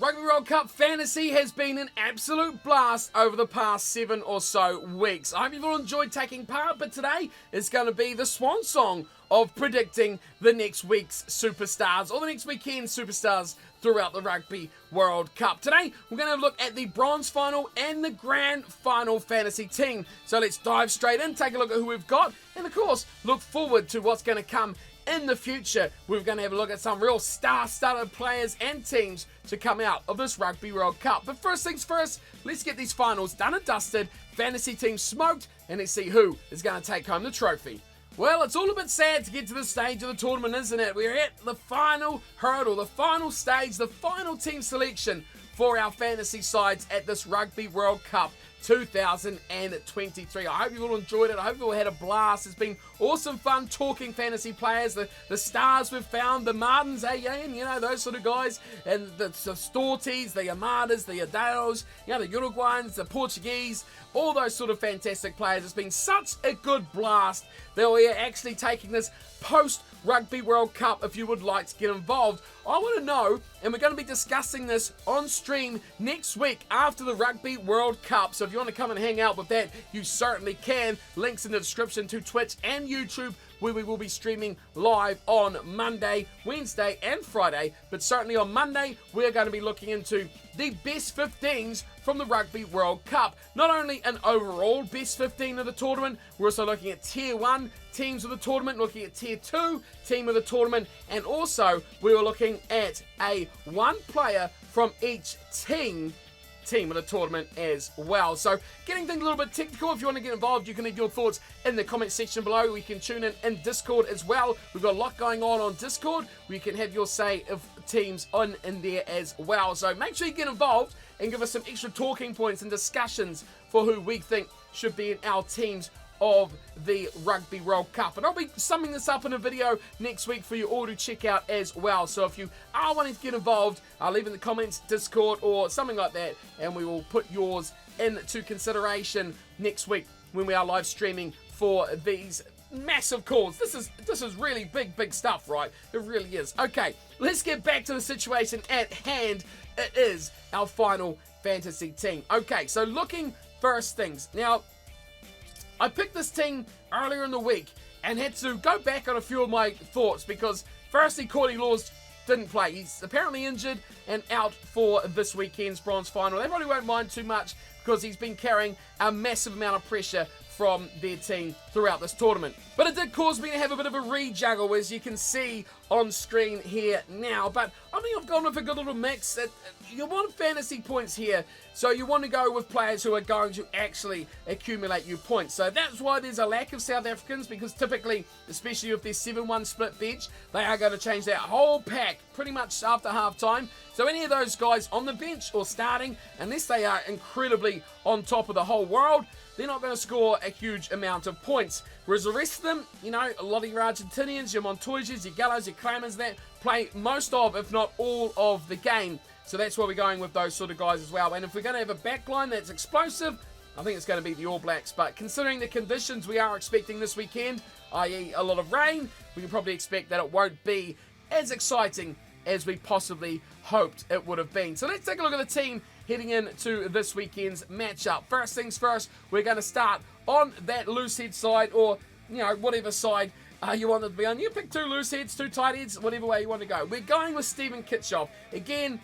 Rugby World Cup fantasy has been an absolute blast over the past 7 or so weeks. I hope you've all enjoyed taking part, but today is going to be the swan song of predicting the next week's superstars, or the next weekend's superstars throughout the Rugby World Cup. Today, we're going to have a look at the bronze final and the grand final fantasy team. So let's dive straight in, take a look at who we've got, and of course, look forward to what's going to come in the future. We're going to have a look at some real star-studded players and teams to come out of this Rugby World Cup. But first things first, let's get these finals done and dusted, fantasy teams smoked, and let's see who is going to take home the trophy. Well, it's all a bit sad to get to this stage of the tournament, isn't it? We're at the final hurdle, the final stage, the final team selection for our fantasy sides at this Rugby World Cup 2023. I hope you've all enjoyed it. I hope you all had a blast. It's been awesome fun talking fantasy players, the stars we've found, the Martins, and you know, those sort of guys, and the Storties, the Amadas, the Adeos, you know, the Uruguayans, the Portuguese, all those sort of fantastic players. It's been such a good blast that we're actually taking this post Rugby World Cup. If you would like to get involved, I want to know, and we're going to be discussing this on stream next week after the Rugby World Cup. So if you want to come and hang out with that, you certainly can. Links in the description to Twitch and YouTube, where we will be streaming live on Monday, Wednesday and Friday. But certainly on Monday, we're going to be looking into the best 15s from the Rugby World Cup. Not only an overall best 15 of the tournament, we're also looking at Tier 1 teams of the tournament, looking at Tier 2 team of the tournament, and also we were looking at a one player from each team of the tournament as well. So getting things a little bit technical. If you want to get involved, you can leave your thoughts in the comment section below. We can tune in Discord as well. We've got a lot going on Discord. We can have your say of teams in there as well. So make sure you get involved and give us some extra talking points and discussions for who we think should be in our teams of the Rugby World Cup. And I'll be summing this up in a video next week for you all to check out as well. So if you are wanting to get involved, leave in the comments, Discord or something like that, and we will put yours into consideration next week when we are live streaming for these massive calls. This is really big stuff, right? It really is. Okay, let's get back to the situation at hand. It is our final fantasy team. Okay, so looking first things. Now, I picked this team earlier in the week and had to go back on a few of my thoughts because firstly, Courtney Laws didn't play. He's apparently injured and out for this weekend's bronze final. They probably won't mind too much because he's been carrying a massive amount of pressure from their team throughout this tournament. But it did cause me to have a bit of a rejuggle, as you can see on screen here now. But I think I've gone with a good little mix. You want fantasy points here, so you want to go with players who are going to actually accumulate you points. So that's why there's a lack of South Africans, because typically, especially with their 7-1 split bench, they are going to change that whole pack pretty much after half time. So any of those guys on the bench or starting, unless they are incredibly on top of the whole world, they're not going to score a huge amount of points. Whereas the rest of them, you know, a lot of your Argentinians, your Montoyas, your Gallos, your Kramers, that play most of, if not all of the game. So that's why we're going with those sort of guys as well. And if we're going to have a backline that's explosive, I think it's going to be the All Blacks. But considering the conditions we are expecting this weekend, i.e. a lot of rain, we can probably expect that it won't be as exciting as we possibly hoped it would have been. So let's take a look at the team heading into this weekend's matchup. First things first, we're going to start on that loose head side, or, you know, whatever side you want it to be on. You pick 2 loose heads, 2 tight heads, whatever way you want to go. We're going with Stephen Kitshoff. Again,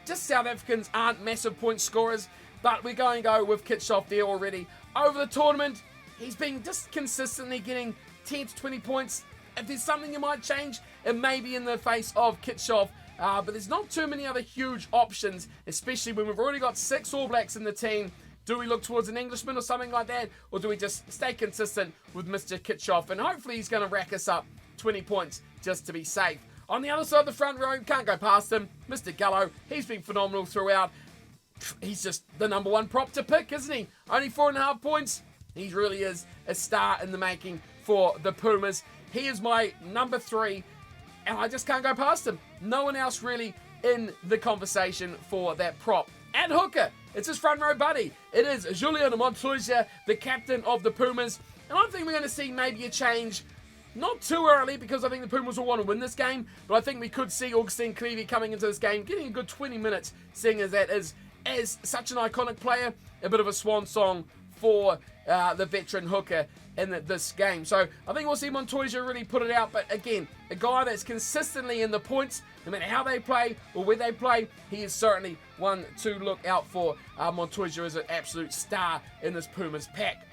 just South Africans aren't massive point scorers, but we're going to go with Kitshoff there already. Over the tournament, he's been just consistently getting 10 to 20 points. If there's something you might change, it may be in the face of Kitshoff. But there's not too many other huge options, especially when we've already got 6 All Blacks in the team. Do we look towards an Englishman or something like that? Or do we just stay consistent with Mr. Kitshoff? And hopefully he's going to rack us up 20 points just to be safe. On the other side of the front row, can't go past him, Mr. Gallo. He's been phenomenal throughout. He's just the number 1 prop to pick, isn't he? Only 4.5 points. He really is a star in the making for the Pumas. He is my number 3, and I just can't go past him. No one else really in the conversation for that prop. At hooker, it's his front row buddy. It is Julian Montoya, the captain of the Pumas. And I think we're going to see maybe a change, Not too early, because I think the Pumas will want to win this game, but I think we could see Augustine Clevy coming into this game, getting a good 20 minutes, seeing as that is, as such an iconic player, a bit of a swan song for the veteran hooker in this game. So I think we'll see Montoya really put it out, but again, a guy that's consistently in the points, no matter how they play or where they play, he is certainly one to look out for. Montoya is an absolute star in this Pumas pack.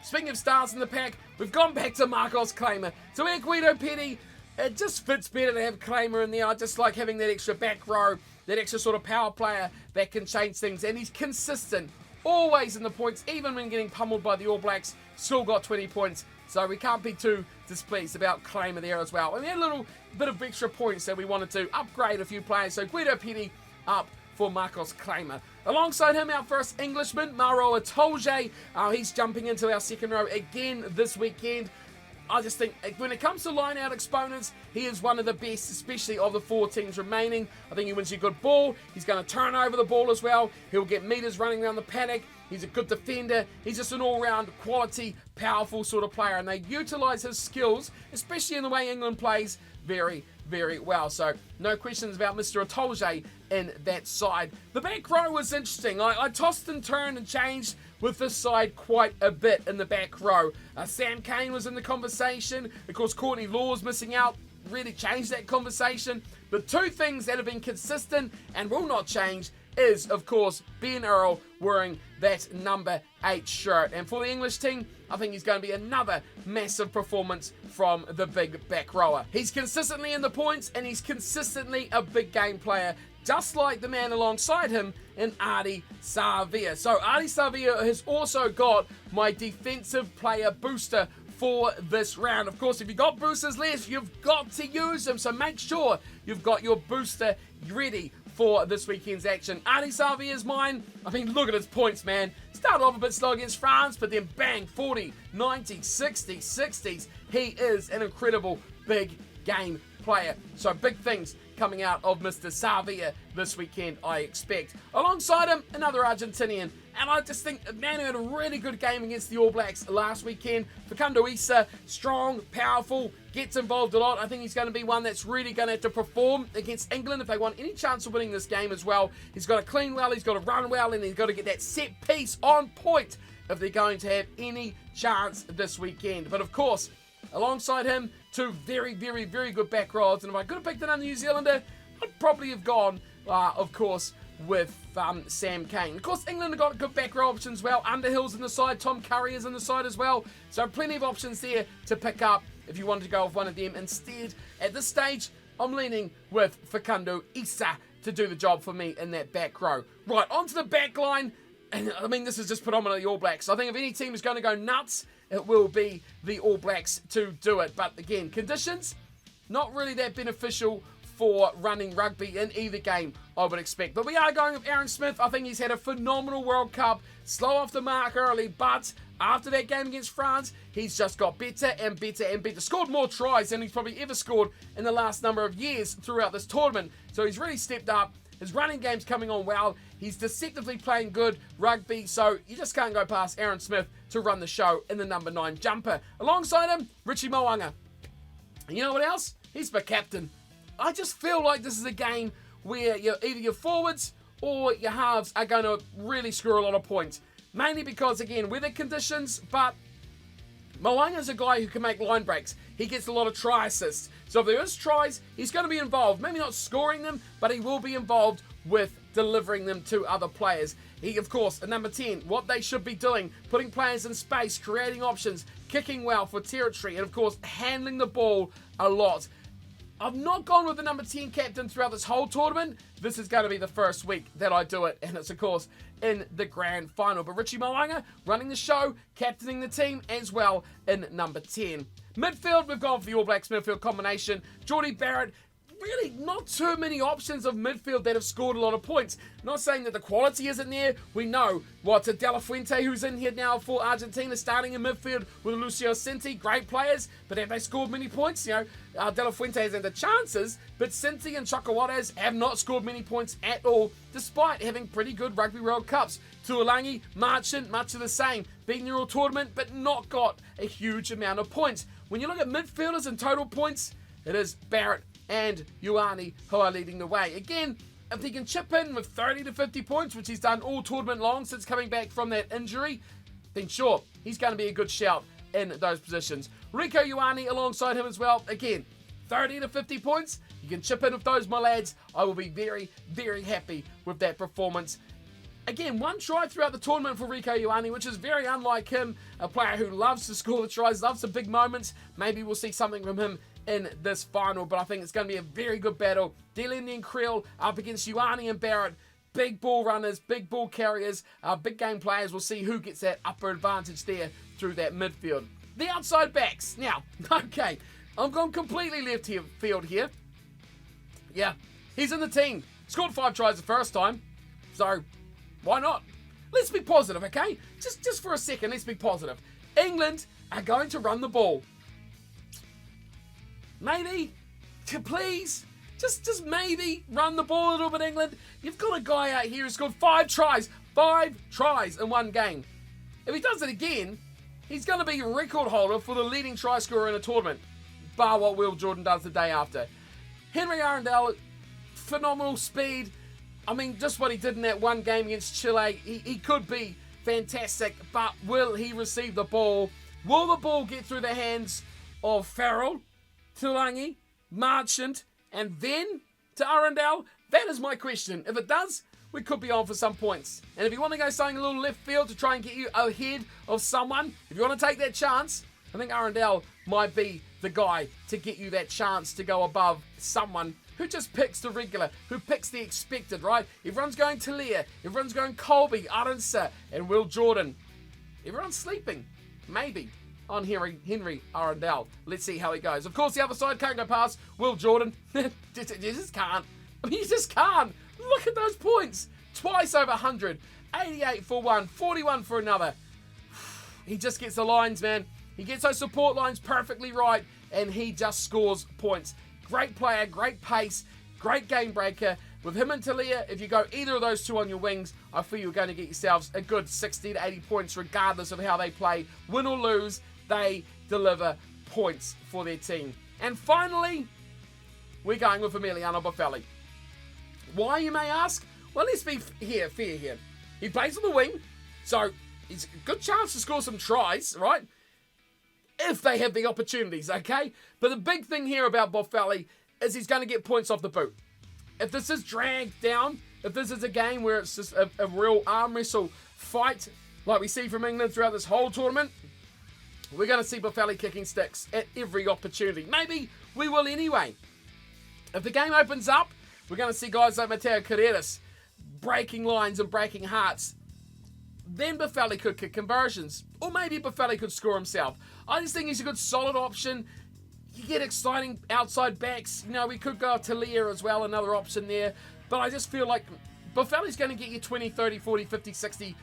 Speaking of stars in the pack, we've gone back to Marcos Claimer. So Guido Petty, it just fits better to have Claimer in there. I just like having that extra back row, that extra sort of power player that can change things, and he's consistent. Always in the points, even when getting pummeled by the All Blacks, still got 20 points. So we can't be too displeased about Claimer there as well. And we had a little bit of extra points that we wanted to upgrade a few players. So Guido Petty up for Marcos Claimer. Alongside him, our first Englishman, Maro Itoje. He's jumping into our second row again this weekend. I just think when it comes to line-out exponents, he is one of the best, especially of the 4 teams remaining. I think he wins you a good ball. He's going to turn over the ball as well. He'll get meters running around the paddock. He's a good defender. He's just an all-round quality, powerful sort of player. And they utilise his skills, especially in the way England plays, very, very well. So no questions about Mr. Itoje in that side. The back row was interesting. I tossed and turned and changed with this side quite a bit in the back row. Sam Cane was in the conversation. Of course, Courtney Law's missing out. Really changed that conversation. The 2 things that have been consistent and will not change is, of course, Ben Earl wearing that number 8 shirt. And for the English team, I think he's going to be another massive performance from the big back rower. He's consistently in the points, and he's consistently a big game player, just like the man alongside him in Ardie Savea. So Ardie Savea has also got my defensive player booster for this round. Of course, if you've got boosters left, you've got to use them. So make sure you've got your booster ready for this weekend's action. Ardie Savea is mine. I mean, look at his points, man. Started off a bit slow against France, but then bang, 40, 90, 60, 60s. He is an incredible big game player. So big things coming out of Mr. Savea this weekend, I expect. Alongside him, another Argentinian. And I just think, man, who had a really good game against the All Blacks last weekend. Facundo Issa, strong, powerful, gets involved a lot. I think he's going to be one that's really going to have to perform against England if they want any chance of winning this game as well. He's got to clean well, he's got to run well, and he's got to get that set piece on point if they're going to have any chance this weekend. But of course, alongside him, 2 very, very, very good back rows. And if I could have picked another New Zealander, I'd probably have gone, of course, with Sam Cane. Of course, England have got good back row options as well. Underhill's in the side, Tom Curry is in the side as well. So plenty of options there to pick up if you wanted to go with one of them. Instead, at this stage, I'm leaning with Facundo Issa to do the job for me in that back row. Right, onto the back line. And I mean, this is just predominantly All Blacks. I think if any team is going to go nuts, it will be the All Blacks to do it. But again, conditions, not really that beneficial for running rugby in either game, I would expect. But we are going with Aaron Smith. I think he's had a phenomenal World Cup. Slow off the mark early, but after that game against France, he's just got better and better and better. Scored more tries than he's probably ever scored in the last number of years throughout this tournament. So he's really stepped up. His running game's coming on well. He's deceptively playing good rugby, so you just can't go past Aaron Smith to run the show in the number 9 jumper. Alongside him, Richie Mo'unga. And you know what else? He's the captain. I just feel like this is a game where either your forwards or your halves are going to really score a lot of points. Mainly because, again, weather conditions, but Mo'unga's a guy who can make line breaks. He gets a lot of try assists. So if there is tries, he's going to be involved. Maybe not scoring them, but he will be involved with delivering them to other players. He, of course, at number 10, what they should be doing, putting players in space, creating options, kicking well for territory, and, of course, handling the ball a lot. I've not gone with the number 10 captain throughout this whole tournament. This is going to be the first week that I do it, and it's, of course, in the grand final. But Richie Mo'unga running the show, captaining the team as well in number 10. Midfield, we've gone for the All Blacks midfield combination. Geordie Barrett, really not too many options of midfield that have scored a lot of points. Not saying that the quality isn't there. We know what's De La Fuente, who's in here now for Argentina, starting in midfield with Lucio Cinti. Great players, but have they scored many points? De La Fuente has had the chances, but Cinti and Chocowates have not scored many points at all, despite having pretty good Rugby World Cups. Tuolangi, Marchant, much of the same. Beaten the Euro tournament, but not got a huge amount of points. when you look at midfielders and total points, it is Barrett and Ioane who are leading the way. Again, if he can chip in with 30 to 50 points, which he's done all tournament long since coming back from that injury, then sure, he's going to be a good shout in those positions. Rieko Ioane alongside him as well. Again, 30 to 50 points. You can chip in with those, my lads. I will be very, very happy with that performance. Again, 1 try throughout the tournament for Rieko Ioane, which is very unlike him. A player who loves to score the tries, loves the big moments. Maybe we'll see something from him in this final, but I think it's going to be a very good battle. Dylan and Creel up against Ioane and Barrett. Big ball runners, big ball carriers, big game players. We'll see who gets that upper advantage there through that midfield. The outside backs. Now, okay, I'm going completely left field here. Yeah, he's in the team. Scored 5 tries the first time, so why not? Let's be positive, okay? Just for a second, let's be positive. England are going to run the ball. Maybe, please, just maybe run the ball a little bit, England. You've got a guy out here who's scored 5 tries. 5 tries in 1 game. If he does it again, he's going to be a record holder for the leading try scorer in a tournament, bar what Will Jordan does the day after. Henry Arundel, phenomenal speed. I mean, just what he did in that 1 game against Chile, he could be fantastic, but will he receive the ball? Will the ball get through the hands of Farrell, Tulangi, Marchant, and then to Arundel? That is my question. If it does, we could be on for some points. And if you want to go something a little left field to try and get you ahead of someone, if you want to take that chance, I think Arundel might be the guy to get you that chance to go above someone who just picks the regular, who picks the expected, right? Everyone's going Talia, everyone's going Colby, Aronsa, and Will Jordan. Everyone's sleeping, maybe, on Henry Arundel. Let's see how he goes. Of course, the other side can't go past Will Jordan. You just can't. I mean, you just can't. Look at those points. Twice over 100. 88 for one, 41 for another. He just gets the lines, man. He gets those support lines perfectly right, and he just scores points. Great player, great pace, great game breaker. With him and Talia, if you go either of those two on your wings, I feel you're going to get yourselves a good 60 to 80 points regardless of how they play. Win or lose, they deliver points for their team. And finally, we're going with Emiliano Boffelli. Why, you may ask? Well, let's be fair here. He plays on the wing, so it's a good chance to score some tries, right? If they have the opportunities, okay? But the big thing here about Boffelli is he's going to get points off the boot. If this is dragged down, if this is a game where it's just a real arm wrestle fight, like we see from England throughout this whole tournament, we're going to see Boffelli kicking sticks at every opportunity. Maybe we will anyway. If the game opens up, we're going to see guys like Mateo Carreras breaking lines and breaking hearts. Then Boffelli could kick conversions. Or maybe Boffelli could score himself. I just think he's a good solid option. You get exciting outside backs. You know, we could go Talia as well, another option there. But I just feel like Boffelli's going to get you 20, 30, 40, 50, 60,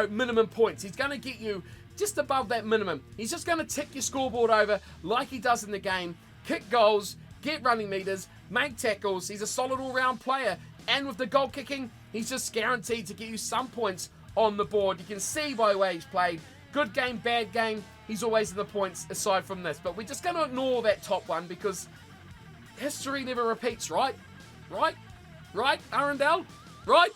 minimum points. He's going to get you just above that minimum. He's just going to tick your scoreboard over like he does in the game. Kick goals, get running meters, make tackles. He's a solid all-round player. And with the goal kicking, he's just guaranteed to get you some points on the board. You can see by the way he's played. Good game, bad game, he's always in the points aside from this. But we're just going to ignore that top one because history never repeats, right? Right? Right, Arundel? Right?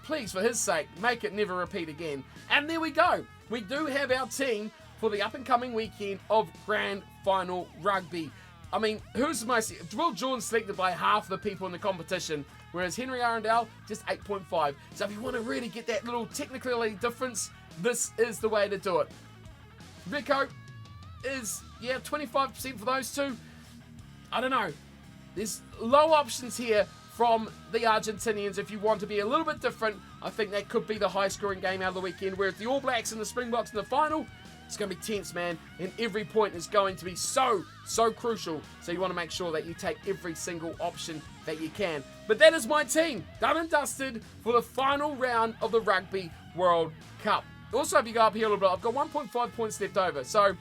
Please, for his sake, make it never repeat again. And there we go. We do have our team for the up-and-coming weekend of Grand Final Rugby. I mean, who's most... Will Jordan selected by half the people in the competition, whereas Henry Arundel, just 8.5. So if you want to really get that little technicality difference, this is the way to do it. Rico is, 25% for those two. I don't know. There's low options here from the Argentinians. If you want to be a little bit different, I think that could be the high-scoring game out of the weekend, whereas the All Blacks and the Springboks in the final, it's going to be tense, man, and every point is going to be so crucial. So you want to make sure that you take every single option that you can. But that is my team, done and dusted for the final round of the Rugby World Cup. Also, if you go up here a little bit, I've got 1.5 points left over. So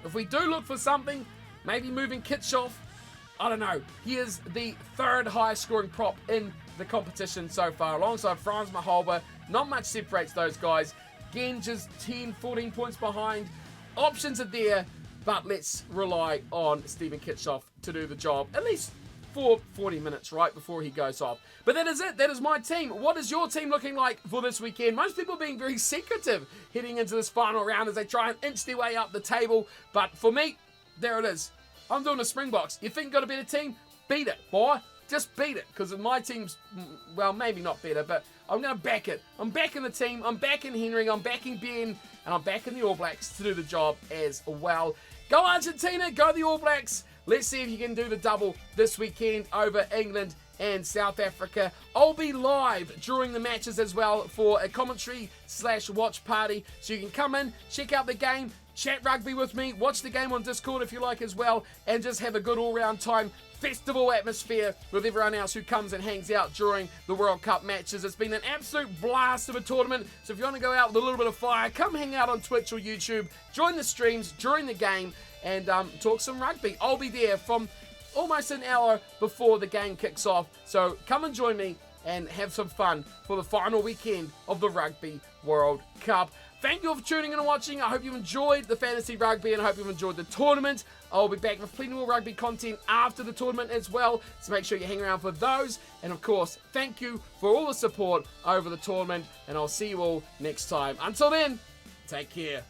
if we do look for something, maybe moving Kitchoff, I don't know. He is the third highest scoring prop in the competition so far, alongside Franz Maholba. Not much separates those guys. Genge is 10, 14 points behind. Options are there, But let's rely on Stephen Kitchoff to do the job, at least for 40 minutes, right, before he goes off. But that is it. That is my team. What is your team looking like for this weekend? Most people are being very secretive heading into this final round as they try and inch their way up the table. But for me, there it is. I'm doing the Springboks. You think you got a better team? Beat it, boy. Just beat it. Because my team's, well, maybe not better, but I'm going to back it. I'm backing the team. I'm backing Henry. I'm backing Ben. And I'm backing the All Blacks to do the job as well. Go Argentina. Go the All Blacks. Let's see if you can do the double this weekend over England and South Africa. I'll be live during the matches as well for a commentary/watch party. So you can come in, check out the game, chat rugby with me, watch the game on Discord if you like as well, and just have a good all-round time. Festival atmosphere with everyone else who comes and hangs out during the World Cup matches. It's been an absolute blast of a tournament. So if you want to go out with a little bit of fire, come hang out on Twitch or YouTube, join the streams during the game, and talk some rugby. I'll be there from almost an hour before the game kicks off. So come and join me and have some fun for the final weekend of the Rugby World Cup. Thank you all for tuning in and watching. I hope you enjoyed the fantasy rugby and I hope you've enjoyed the tournament. I'll be back with plenty more rugby content after the tournament as well, so make sure you hang around for those. And of course, thank you for all the support over the tournament, and I'll see you all next time. Until then, take care.